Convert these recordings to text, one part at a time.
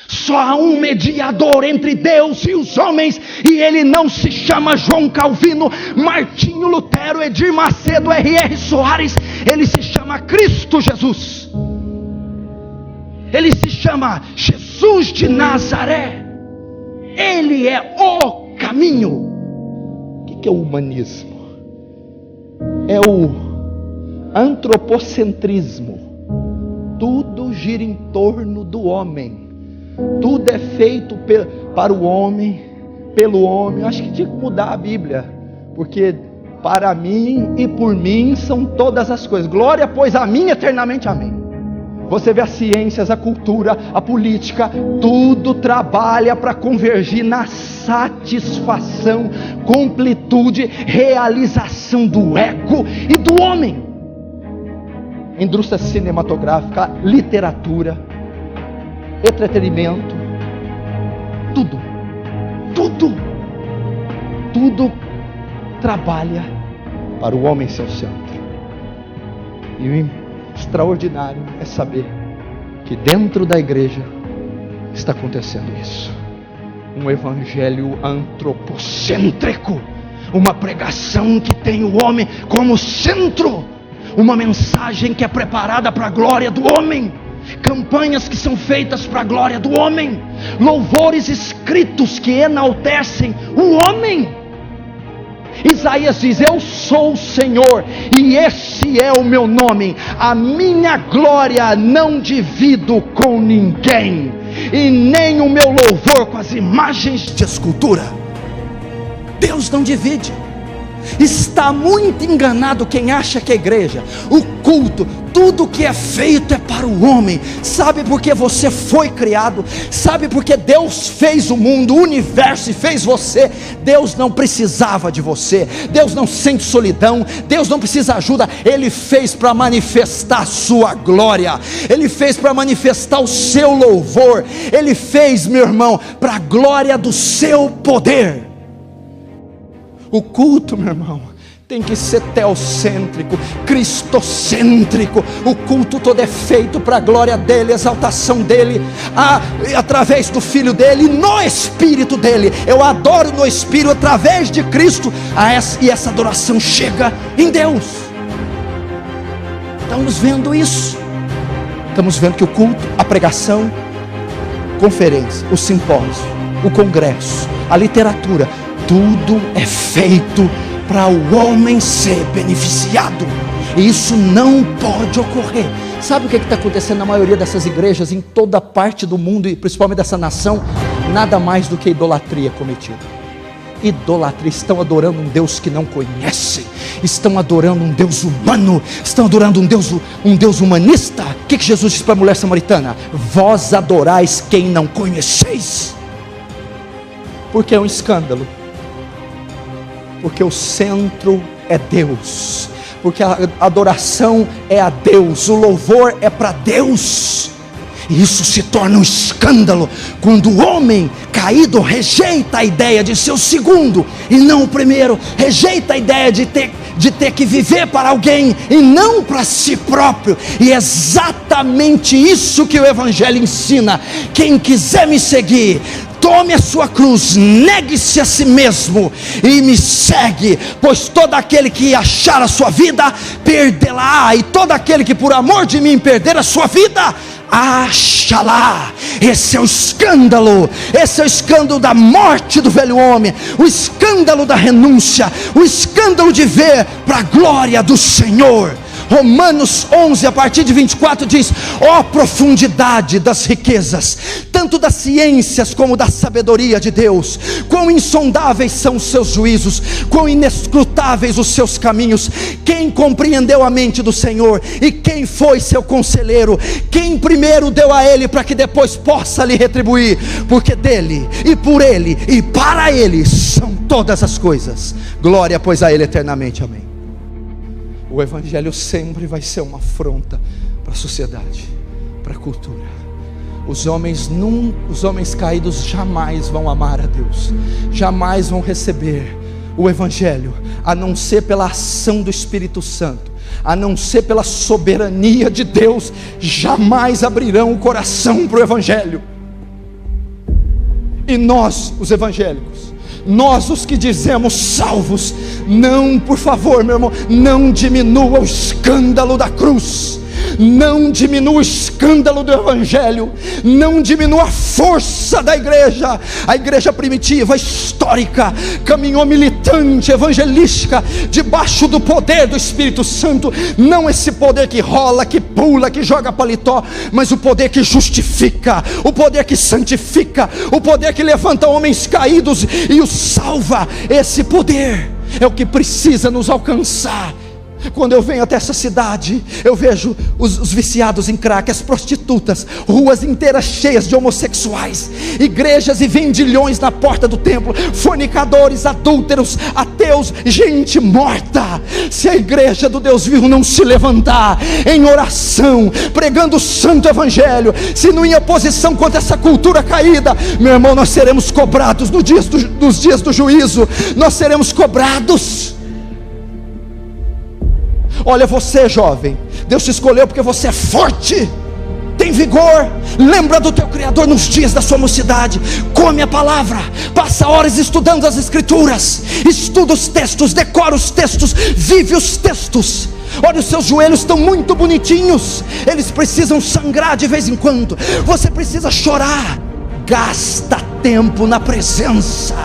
Só há um mediador entre Deus e os homens, e ele não se chama João Calvino, Martinho Lutero, Edir Macedo, R.R. Soares. Ele se chama Cristo Jesus. Ele se chama Jesus de Nazaré. Ele é o caminho. O que é o humanismo? É o antropocentrismo. Tudo gira em torno do homem. Tudo é feito para o homem, pelo homem. Eu acho que tinha que mudar a Bíblia, porque para mim e por mim são todas as coisas. Glória, pois, a mim eternamente, amém. Você vê as ciências, a cultura, a política, tudo trabalha para convergir na satisfação, completude, realização do ego e do homem. Indústria cinematográfica, literatura, entretenimento, tudo trabalha para o homem ser o centro. E o extraordinário é saber que dentro da igreja está acontecendo isso. Um evangelho antropocêntrico, uma pregação que tem o homem como centro, uma mensagem que é preparada para a glória do homem, campanhas que são feitas para a glória do homem, louvores escritos que enaltecem o homem. Isaías diz: eu sou o Senhor e esse é o meu nome, a minha glória não divido com ninguém, e nem o meu louvor com as imagens de escultura. Deus não divide. Está muito enganado quem acha que a igreja, o culto, tudo que é feito é para o homem. Sabe por que você foi criado? Sabe por que Deus fez o mundo, o universo e fez você? Deus não precisava de você. Deus não sente solidão. Deus não precisa ajuda. Ele fez para manifestar a sua glória. Ele fez para manifestar o seu louvor. Ele fez, meu irmão, para a glória do seu poder. O culto, meu irmão, tem que ser teocêntrico, cristocêntrico. O culto todo é feito para a glória dele, exaltação dele, através do Filho dele, no Espírito dele. Eu adoro no Espírito, através de Cristo, e essa adoração chega em Deus. Estamos vendo isso. Estamos vendo que o culto, a pregação, conferência, o simpósio, o congresso, a literatura, tudo é feito para o homem ser beneficiado. E isso não pode ocorrer. Sabe o que está acontecendo na maioria dessas igrejas, em toda parte do mundo, e principalmente dessa nação? Nada mais do que idolatria cometida. Idolatria. Estão adorando um Deus que não conhecem. Estão adorando um Deus humano. Estão adorando um Deus humanista. O que Jesus disse para a mulher samaritana? Vós adorais quem não conheceis. Porque é um escândalo. Porque o centro é Deus, porque a adoração é a Deus, o louvor é para Deus, e isso se torna um escândalo, quando o homem caído rejeita a ideia de ser o segundo, e não o primeiro, rejeita a ideia de ter que viver para alguém, e não para si próprio. E é exatamente isso que o Evangelho ensina: quem quiser me seguir, tome a sua cruz, negue-se a si mesmo e me segue, pois todo aquele que achar a sua vida, perdê-la, e todo aquele que por amor de mim perder a sua vida, achará. Esse é o escândalo da morte do velho homem, o escândalo da renúncia, o escândalo de ver para a glória do Senhor. Romanos 11, a partir de 24 diz: ó profundidade das riquezas, tanto das ciências como da sabedoria de Deus, quão insondáveis são os seus juízos, quão inescrutáveis os seus caminhos. Quem compreendeu a mente do Senhor? E quem foi seu conselheiro? Quem primeiro deu a ele para que depois possa lhe retribuir? Porque dele, e por ele, e para ele são todas as coisas. Glória, pois, a ele eternamente, amém. O Evangelho sempre vai ser uma afronta para a sociedade, para a cultura. Os homens caídos jamais vão amar a Deus, jamais vão receber o Evangelho, a não ser pela ação do Espírito Santo, a não ser pela soberania de Deus. Jamais abrirão o coração para o Evangelho. E nós, os evangélicos, nós os que dizemos salvos, não, por favor, meu irmão, não diminua o escândalo da cruz, não diminua o escândalo do evangelho, não diminua a força da igreja. A igreja primitiva, histórica, caminhou militante, evangelística, debaixo do poder do Espírito Santo, não esse poder que rola, que pula, que joga paletó, mas o poder que justifica, o poder que santifica, o poder que levanta homens caídos e os salva. Esse poder é o que precisa nos alcançar. Quando eu venho até essa cidade, eu vejo os viciados em crack, as prostitutas, ruas inteiras cheias de homossexuais, igrejas e vendilhões na porta do templo, fornicadores, adúlteros, ateus, gente morta. Se a igreja do Deus vivo não se levantar em oração, pregando o santo evangelho, se não em oposição contra essa cultura caída, meu irmão, nós seremos cobrados nos dias do juízo, nós seremos cobrados. Olha, você jovem, Deus te escolheu porque você é forte, tem vigor. Lembra do teu Criador nos dias da sua mocidade. Come a palavra, passa horas estudando as escrituras, estuda os textos, decora os textos, vive os textos. Olha, os seus joelhos estão muito bonitinhos, eles precisam sangrar de vez em quando, você precisa chorar. Gasta tempo na presença,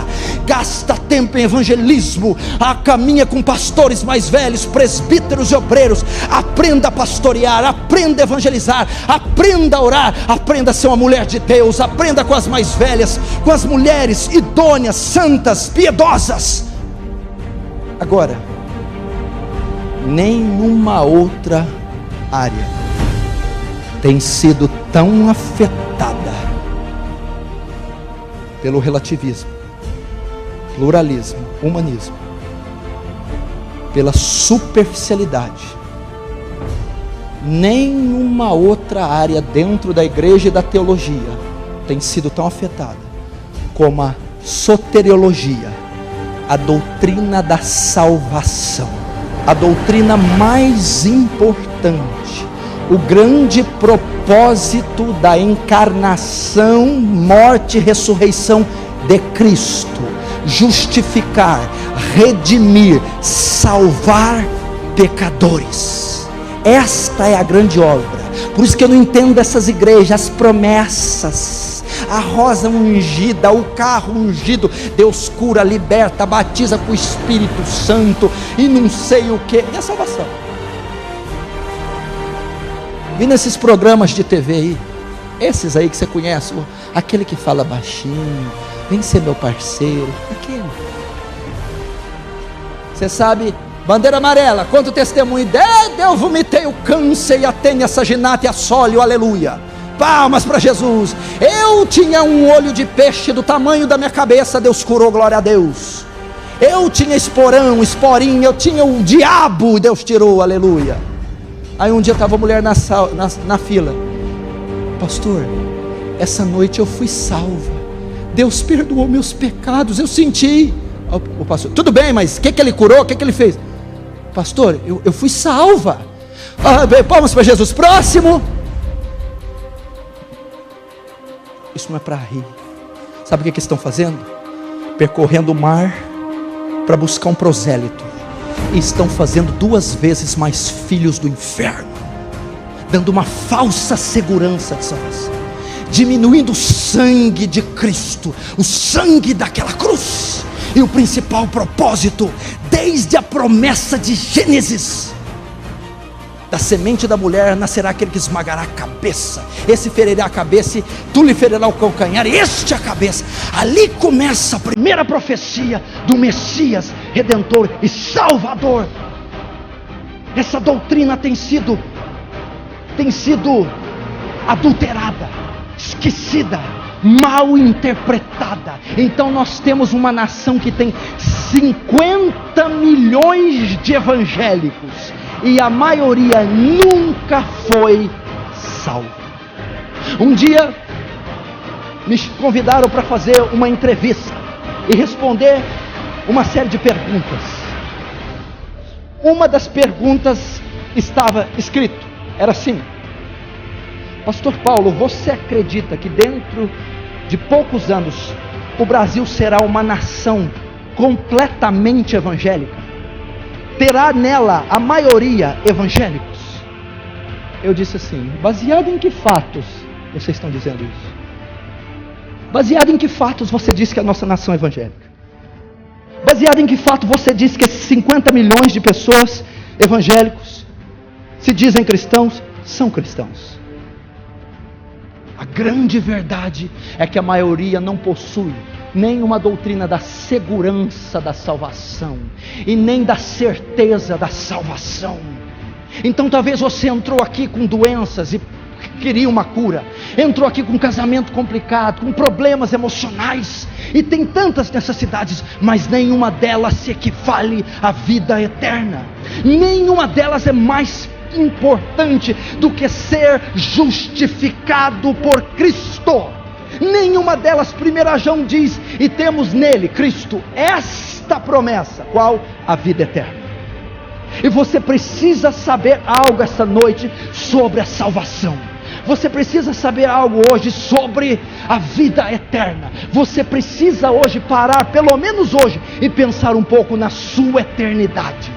gasta tempo em evangelismo, caminha com pastores mais velhos, presbíteros e obreiros. Aprenda a pastorear, aprenda a evangelizar, aprenda a orar, aprenda a ser uma mulher de Deus, aprenda com as mais velhas, com as mulheres idôneas, santas, piedosas. Agora, nenhuma outra área tem sido tão afetada pelo relativismo, pluralismo, humanismo, pela superficialidade. Nenhuma outra área dentro da igreja e da teologia tem sido tão afetada como a soteriologia, a doutrina da salvação, a doutrina mais importante, o grande propósito da encarnação, morte e ressurreição de Cristo: justificar, redimir, salvar pecadores. Esta é a grande obra. Por isso que eu não entendo essas igrejas, as promessas, a rosa ungida, o carro ungido. Deus cura, liberta, batiza com o Espírito Santo e não sei o que. E a salvação? E nesses programas de TV aí, esses aí que você conhece, aquele que fala baixinho, vem ser meu parceiro, aquele. Você sabe, bandeira amarela, quanto testemunho, eu vomitei o câncer e a tênia, a saginata e a sólio, aleluia. Palmas para Jesus. Eu tinha um olho de peixe do tamanho da minha cabeça, Deus curou, glória a Deus. Eu tinha esporão, esporinho, eu tinha o diabo, Deus tirou, aleluia. Aí um dia estava a mulher na fila: pastor, essa noite eu fui salva, Deus perdoou meus pecados, eu senti. O pastor: tudo bem, mas o que ele curou, o que ele fez? Pastor, eu fui salva. Palmas para Jesus. Próximo. Isso não é para rir. Sabe o que eles estão fazendo? Percorrendo o mar para buscar um prosélito. E estão fazendo 2 vezes mais filhos do inferno, dando uma falsa segurança de salvação, diminuindo o sangue de Cristo, o sangue daquela cruz. E o principal propósito, desde a promessa de Gênesis: da semente da mulher nascerá aquele que esmagará a cabeça, esse ferirá a cabeça, e tu lhe ferirá o calcanhar, e este a cabeça. Ali começa a primeira profecia do Messias, Redentor e Salvador. Essa doutrina tem sido adulterada, esquecida, mal interpretada. Então nós temos uma nação que tem 50 milhões de evangélicos, e a maioria nunca foi salva. Um dia me convidaram para fazer uma entrevista e responder uma série de perguntas. Uma das perguntas estava escrito, era assim: pastor Paulo, você acredita que dentro de poucos anos o Brasil será uma nação completamente evangélica? Terá nela a maioria evangélicos? Eu disse assim: baseado em que fatos vocês estão dizendo isso? Baseado em que fatos você diz que a nossa nação é evangélica? Baseado em que fato você diz que esses 50 milhões de pessoas evangélicos se dizem cristãos, são cristãos? A grande verdade é que a maioria não possui nem uma doutrina da segurança da salvação e nem da certeza da salvação. Então talvez você entrou aqui com doenças e queria uma cura, entrou aqui com um casamento complicado, com problemas emocionais, e tem tantas necessidades, mas nenhuma delas se equivale à vida eterna. Nenhuma delas é mais importante do que ser justificado por Cristo. Nenhuma delas. 1 João diz: e temos nele, Cristo, esta promessa, qual? A vida eterna. E você precisa saber algo essa noite sobre a salvação. Você precisa saber algo hoje sobre a vida eterna. Você precisa hoje parar, pelo menos hoje, e pensar um pouco na sua eternidade.